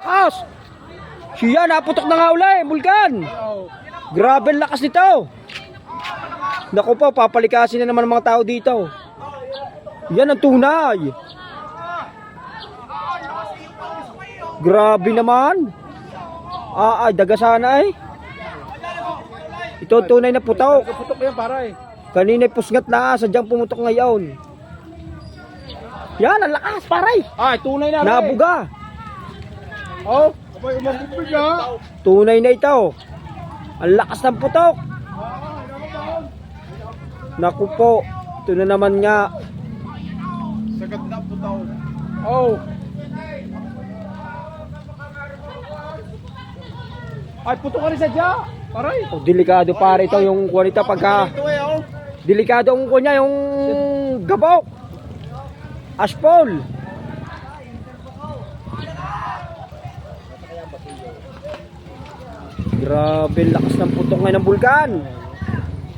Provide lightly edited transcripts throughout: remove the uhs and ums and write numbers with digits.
Lakas! Siya, naputok na nga uli, Bulkan! Grabe ang lakas nito! Naku po, papalikasin na naman ang mga tao dito. Yan ang tunay! Grabe naman! Ay, daga sana eh. Ito tunay na putok. Putok yan, pare. Kanina pusngat na, sadyang pumutok ngayon. Yan, ang lakas, paray! Ay, tunay na. Nabuga! Oh, abay, umagupig ha. Tunay na ito. Ang lakas ng putok. Naku po, ito na naman nga. Sagad na putaw. Oh. Ay, putok ka rin sadya. Paray. Oh, delikado pare ito yung kuwanita pagka. Ito eh, oh. Delikado ang kunya yung gabok. Aspol. Grabe lakas ng putok ngayon ng Bulkan.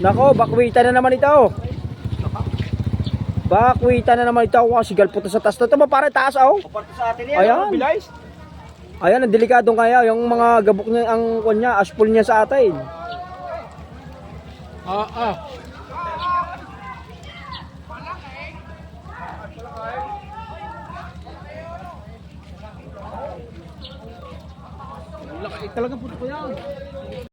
Nako, bakwitan na naman ito. Bakwitan na naman ito. Kasi galputan sa taas na ito. Para taas oh. Parte sa atin yan. Ayan. Bilays. Ayan, ang delikadong kaya. Yung mga gabok niya, ang kunya, aspol niya sa atin. Talagang putok ko yan.